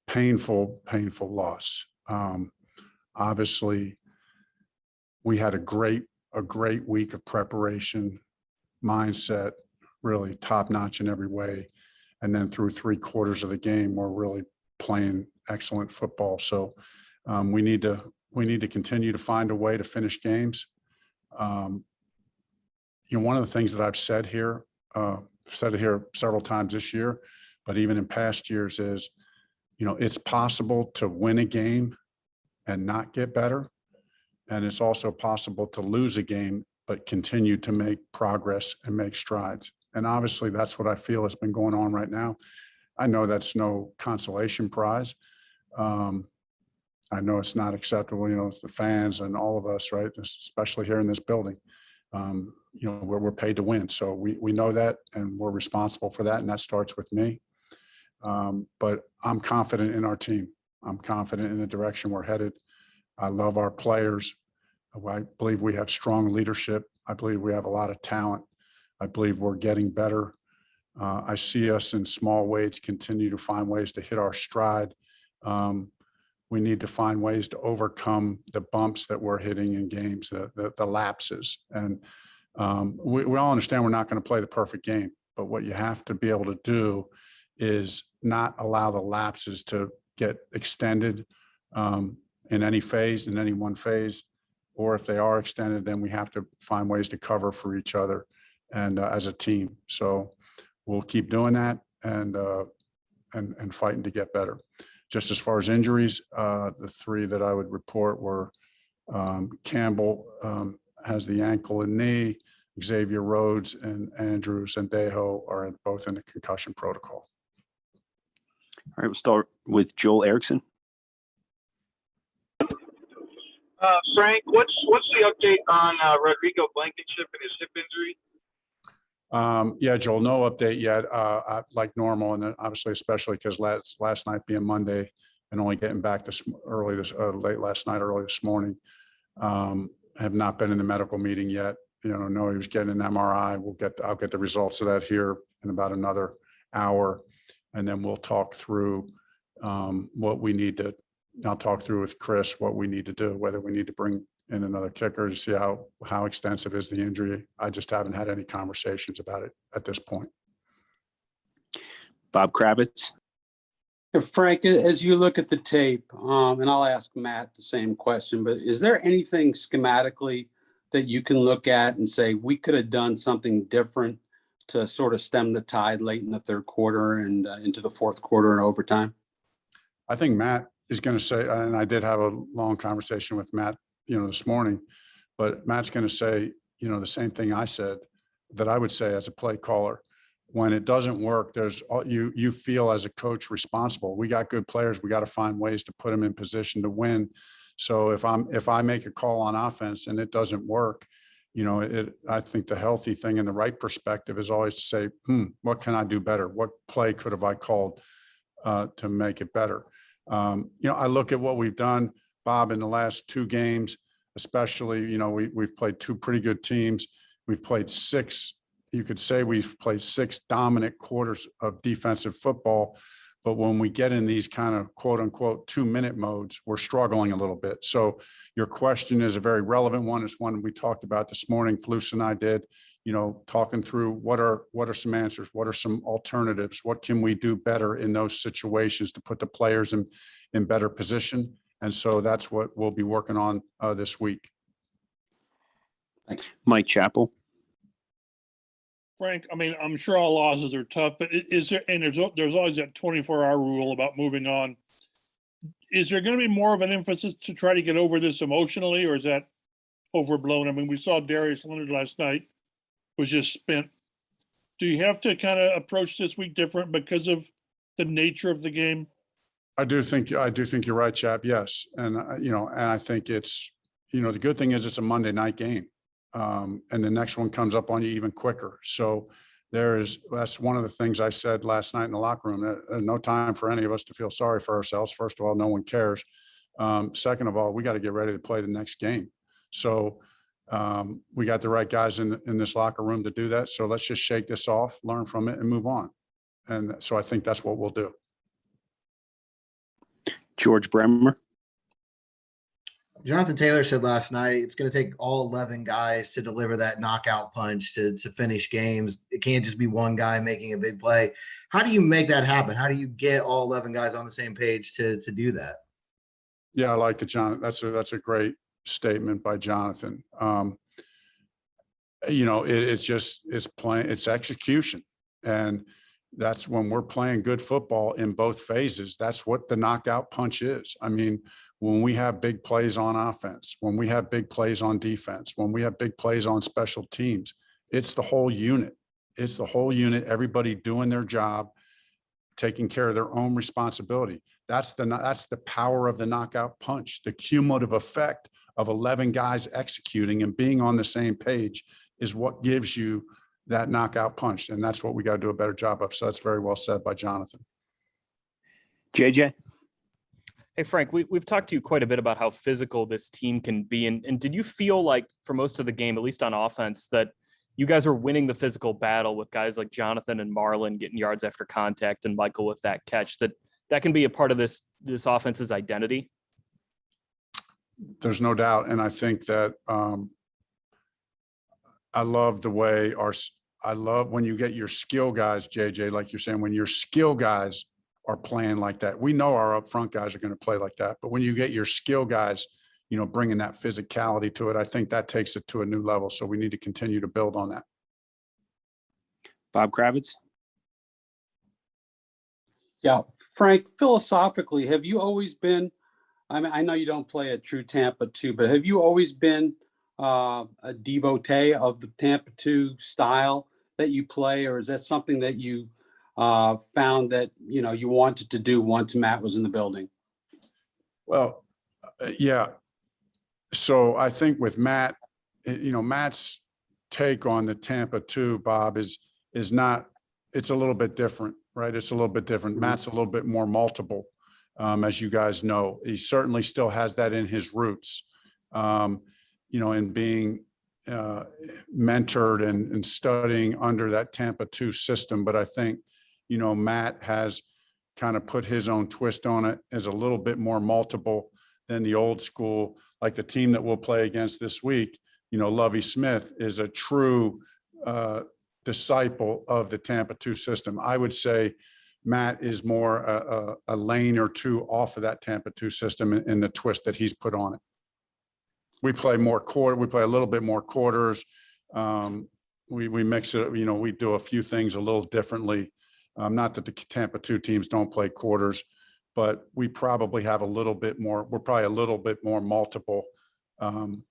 painful loss. Obviously, we had a great week of preparation, mindset, really top notch in every way. And then through 3/4 of the game, we're really playing excellent football. So we need to continue to find a way to finish games. One of the things that I've said here several times this year, but even in past years is, it's possible to win a game and not get better. And it's also possible to lose a game, but continue to make progress and make strides. And obviously that's what I feel has been going on right now. I know that's no consolation prize. I know it's not acceptable, the fans and all of us, right? Especially here in this building, where we're paid to win. So we know that, and we're responsible for that. And that starts with me. But I'm confident in our team. I'm confident in the direction we're headed. I love our players. I believe we have strong leadership. I believe we have a lot of talent. I believe we're getting better. I see us in small ways continue to find ways to hit our stride. We need to find ways to overcome the bumps that we're hitting in games, the lapses. And we all understand we're not going to play the perfect game, but what you have to be able to do is not allow the lapses to get extended in any phase, in any one phase, or if they are extended, then we have to find ways to cover for each other and as a team. So we'll keep doing that and fighting to get better. Just as far as injuries, the 3 that I would report were Campbell has the ankle and knee, Xavier Rhodes and Andrew Sendejo are both in the concussion protocol. All right, we'll start with Joel Erickson. Frank, what's the update on Rodrigo Blankenship and his hip injury? Yeah, Joel, no update yet. Like normal, and obviously, especially because last night being Monday and only getting back late last night, early this morning, have not been in the medical meeting yet. Know he was getting an MRI. I'll get the results of that here in about another hour, and then we'll talk through what we need to. I'll talk through with Chris what we need to do, whether we need to bring in another kicker to see how extensive is the injury. I just haven't had any conversations about it at this point. Bob Kravitz. Frank, as you look at the tape, and I'll ask Matt the same question, but is there anything schematically that you can look at and say, we could have done something different to sort of stem the tide late in the 3rd quarter and into the 4th quarter and overtime? I think Matt is going to say, and I did have a long conversation with Matt, this morning, but Matt's going to say, the same thing I said that I would say as a play caller. When it doesn't work, you feel as a coach responsible. We got good players. We got to find ways to put them in position to win. So if I make a call on offense and it doesn't work, I think the healthy thing and the right perspective is always to say, what can I do better? What play could have I called to make it better? I look at what we've done, Bob, in the last 2 games, especially, we've played 2 pretty good teams. We've played 6, you could say we've played 6 dominant quarters of defensive football. But when we get in these kind of quote unquote 2-minute modes, we're struggling a little bit. So your question is a very relevant one. It's one we talked about this morning. Flus and I did, talking through what are some answers, what are some alternatives, what can we do better in those situations to put the players in better position. And so that's what we'll be working on this week. Thanks. Mike Chappell. Frank, I mean, I'm sure all losses are tough, but is there, and there's always that 24-hour rule about moving on. Is there going to be more of an emphasis to try to get over this emotionally, or is that overblown? I mean, we saw Darius Leonard last night was just spent. Do you have to kind of approach this week different because of the nature of the game? I do think you're right, Chap. Yes. And, and I think it's, the good thing is it's a Monday night game. And the next one comes up on you even quicker. So that's one of the things I said last night in the locker room. No time for any of us to feel sorry for ourselves. First of all, no one cares. Second of all, we got to get ready to play the next game. So we got the right guys in this locker room to do that. So let's just shake this off, learn from it, and move on. And so I think that's what we'll do. George Bremer. Jonathan Taylor said last night it's going to take all 11 guys to deliver that knockout punch to finish games. It can't just be one guy making a big play. How do you make that happen? How do you get all 11 guys on the same page to do that? Yeah, I like it, John. That's a great statement by Jonathan. It's execution. And that's when we're playing good football in both phases. That's what the knockout punch is. I mean, when we have big plays on offense, when we have big plays on defense, when we have big plays on special teams, it's the whole unit. It's the whole unit, everybody doing their job, taking care of their own responsibility. That's the power of the knockout punch. The cumulative effect of 11 guys executing and being on the same page is what gives you that knockout punch. And that's what we got to do a better job of. So that's very well said by Jonathan. JJ. Hey, Frank, we've talked to you quite a bit about how physical this team can be. And did you feel like for most of the game, at least on offense, that you guys were winning the physical battle with guys like Jonathan and Marlon getting yards after contact and Michael with that catch, that can be a part of this offense's identity? There's no doubt. And I think that I love the way I love when you get your skill guys, JJ, like you're saying, when your skill guys are playing like that. We know our up front guys are going to play like that, but when you get your skill guys, bringing that physicality to it, I think that takes it to a new level. So we need to continue to build on that. Bob Kravitz. Yeah, Frank, philosophically, have you always been, I mean, I know you don't play a true Tampa 2, but have you always been a devotee of the Tampa 2 style that you play, or is that something that you found that, you wanted to do once Matt was in the building? Well, yeah. So I think with Matt, Matt's take on the Tampa 2, Bob, is not, it's a little bit different, right? It's a little bit different. Mhm. Matt's a little bit more multiple, as you guys know. He certainly still has that in his roots, in being mentored and studying under that Tampa 2 system. But I think, Matt has kind of put his own twist on it, as a little bit more multiple than the old school, like the team that we'll play against this week. Lovie Smith is a true disciple of the Tampa 2 system. I would say Matt is more a lane or two off of that Tampa 2 system in the twist that he's put on it. We play we play a little bit more quarters. We mix it, we do a few things a little differently. Not that the Tampa 2 teams don't play quarters, but we probably have a little bit more, we're probably a little bit more multiple in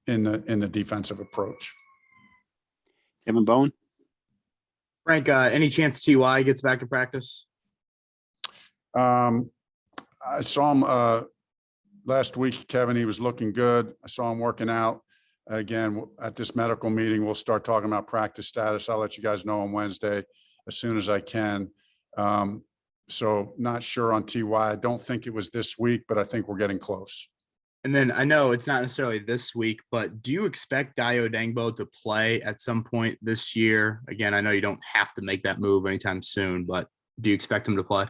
the defensive approach. Kevin Bowen. Frank, any chance TY gets back to practice? I saw him last week, Kevin. He was looking good. I saw him working out. Again, at this medical meeting, we'll start talking about practice status. I'll let you guys know on Wednesday as soon as I can. So not sure on TY. I don't think it was this week, but I think we're getting close. And then I know it's not necessarily this week, but do you expect Dayo Dangbo to play at some point this year? Again, I know you don't have to make that move anytime soon, but do you expect him to play?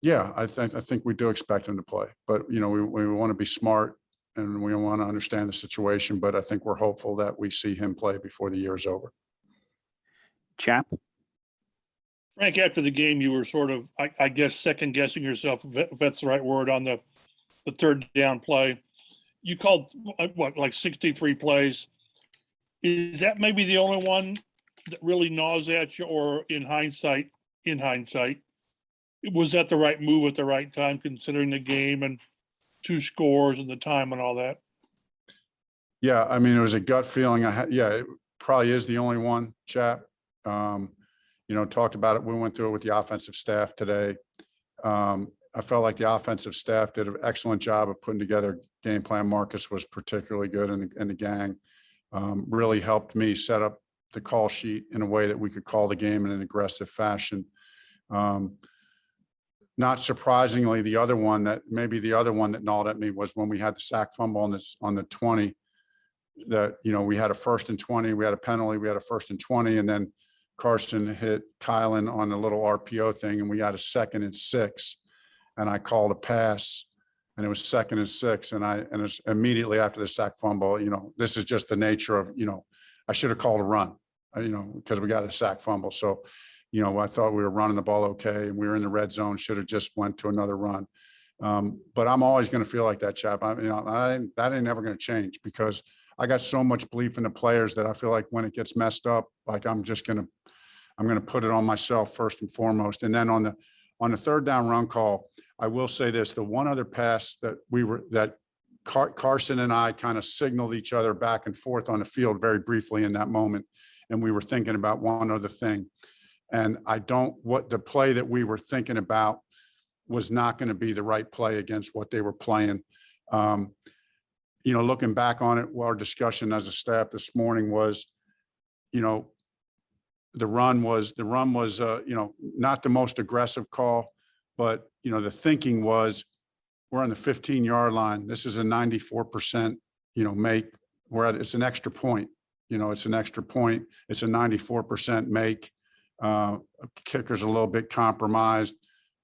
Yeah, I think we do expect him to play, but we want to be smart and we want to understand the situation. But I think we're hopeful that we see him play before the year is over. Chap. Frank, after the game, you were sort of, I guess, second guessing yourself, if that's the right word, on the third down play. You called like 63 plays. Is that maybe the only one that really gnaws at you, or in hindsight, was that the right move at the right time, considering the game and 2 scores and the time and all that? Yeah, I mean, it was a gut feeling I had. Yeah, it probably is the only one, Chap. Talked about it. We went through it with the offensive staff today. I felt like the offensive staff did an excellent job of putting together a game plan. Marcus was particularly good, and the gang really helped me set up the call sheet in a way that we could call the game in an aggressive fashion. Not surprisingly, the other one that gnawed at me was when we had the sack fumble on the 20, that, we had a 1st and 20, we had a penalty, we had a 1st and 20, and then Carson hit Kylan on a little RPO thing, and we had a 2nd and 6. and I called a pass, and it was 2nd and 6, and it's immediately after the sack fumble. This is just the nature of, I should have called a run, because we got a sack fumble. So, I thought we were running the ball okay, and we were in the red zone. Should have just went to another run. But I'm always going to feel like that, chap. That ain't never going to change, because I got so much belief in the players that I feel like when it gets messed up, like I'm going to put it on myself first and foremost. And then on the 3rd down run call, I will say this: the one other pass that Carson and I kind of signaled each other back and forth on the field very briefly in that moment, and we were thinking about one other thing. And what the play that we were thinking about was not going to be the right play against what they were playing. Looking back on it, our discussion as a staff this morning was, the run was, not the most aggressive call, but, the thinking was, we're on the 15-yard line. This is a 94%, make. It's an extra point. It's an extra point. It's a 94% make. Kicker's a little bit compromised,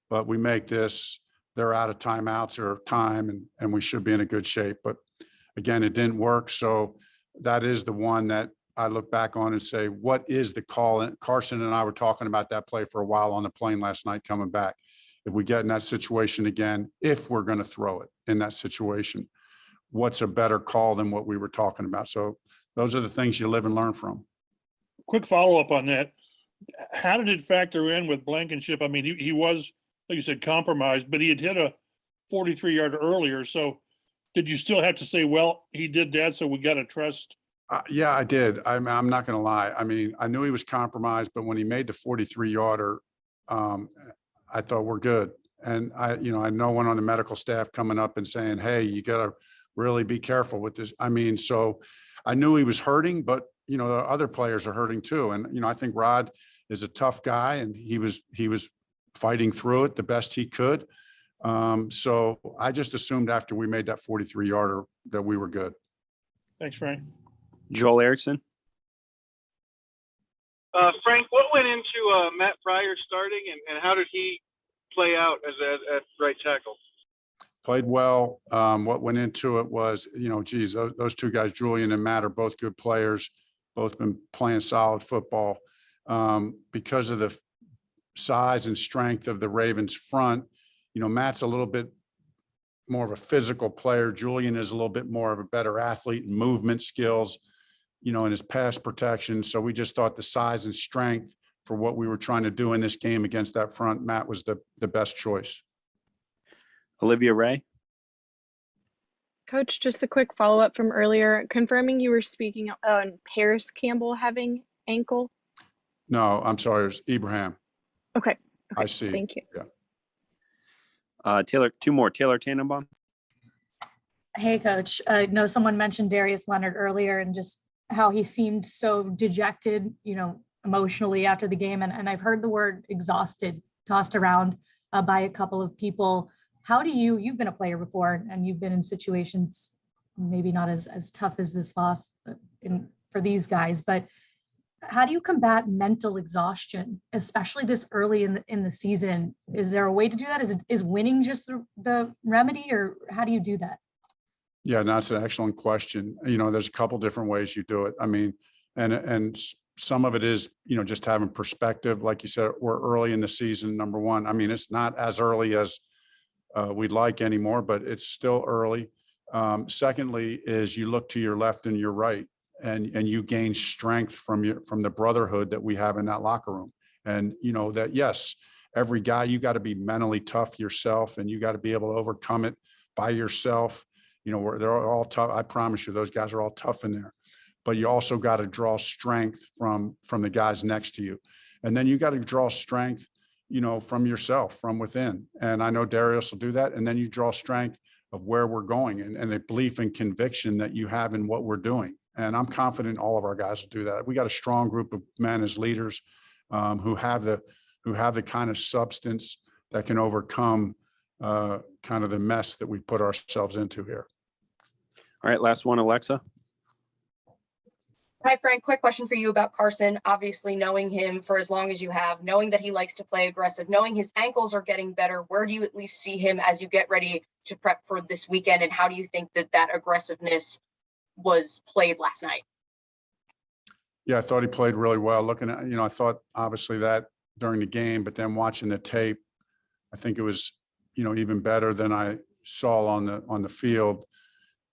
but we make this. They're out of timeouts or time, and we should be in a good shape. But again, it didn't work. So that is the one that I look back on and say, what is the call? And Carson and I were talking about that play for a while on the plane last night coming back. If we get in that situation again, if we're going to throw it in that situation, what's a better call than what we were talking about? So those are the things you live and learn from. Quick follow-up on that. How did it factor in with Blankenship? I mean, he was, like you said, compromised, but he had hit a 43-yarder earlier. So did you still have to say, well, he did that, so we got to trust? Yeah, I did. I'm not going to lie. I mean, I knew he was compromised, but when he made the 43-yarder, I thought we're good. And I know one on the medical staff coming up and saying, hey, you got to really be careful with this. I mean, so I knew he was hurting, but, the other players are hurting too. And, I think Rod is a tough guy, and he was fighting through it the best he could. So I just assumed after we made that 43-yarder that we were good. Thanks, Frank. Joel Erickson. Frank, what went into Matt Pryor starting, and how did he play out at right tackle? Played well. What went into it was, those two guys, Julian and Matt, are both good players, both been playing solid football. Because of the size and strength of the Ravens front, Matt's a little bit more of a physical player. Julian is a little bit more of a better athlete and movement skills, in his pass protection. So we just thought the size and strength for what we were trying to do in this game against that front, Matt was the best choice. Olivia Ray. Coach, just a quick follow-up from earlier, confirming you were speaking on Paris Campbell having ankle. No, I'm sorry. It was Ibrahim. Okay. I see. Thank you. Yeah. Taylor, two more. Taylor Tannenbaum. Hey, Coach. I know someone mentioned Darius Leonard earlier and just how he seemed so dejected, emotionally after the game. And I've heard the word exhausted tossed around by a couple of people. How do you've been a player before, and you've been in situations maybe not as tough as this loss for these guys, but how do you combat mental exhaustion, especially this early in the season? Is there a way to do that? Is winning just the remedy, or how do you do that? Yeah, that's an excellent question. There's a couple different ways you do it. I mean, and some of it is, just having perspective. Like you said, we're early in the season, number one. I mean, it's not as early as we'd like anymore, but it's still early. Secondly, is you look to your left and your right, and you gain strength from the brotherhood that we have in that locker room. And that, yes, every guy, you got to be mentally tough yourself, and you got to be able to overcome it by yourself. They're all tough. I promise you, those guys are all tough in there. But you also got to draw strength from the guys next to you, and then you got to draw strength, from yourself, from within. And I know Darius will do that. And then you draw strength of where we're going, and the belief and conviction that you have in what we're doing. And I'm confident all of our guys will do that. We got a strong group of men as leaders who have the kind of substance that can overcome kind of the mess that we put ourselves into here. All right, last one, Alexa. Hi, Frank. Quick question for you about Carson. Obviously, knowing him for as long as you have, knowing that he likes to play aggressive, knowing his ankles are getting better, where do you at least see him as you get ready to prep for this weekend? And how do you think that that aggressiveness was played last night? Yeah, I thought he played really well. Looking at, I thought obviously that during the game, but then watching the tape, I think it was, even better than I saw on the field.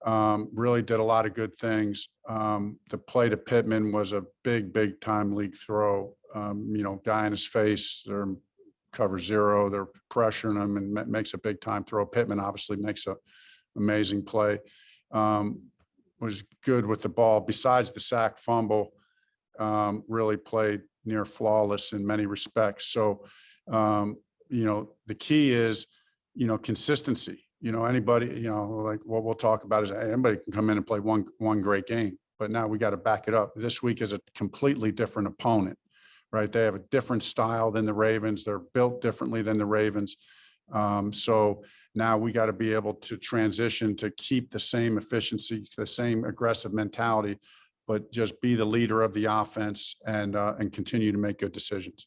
Really did a lot of good things. The play to Pittman was a big time league throw. Guy in his face, they're cover zero, they're pressuring him and makes a big time throw. Pittman obviously makes a amazing play. Was good with the ball. Besides the sack fumble, really played near flawless in many respects. So, the key is, consistency. Anybody, like what we'll talk about is anybody can come in and play one great game, but now we got to back it up. This week is a completely different opponent, right? They have a different style than the Ravens. They're built differently than the Ravens. So now we got to be able to transition to keep the same efficiency, the same aggressive mentality, but just be the leader of the offense and continue to make good decisions.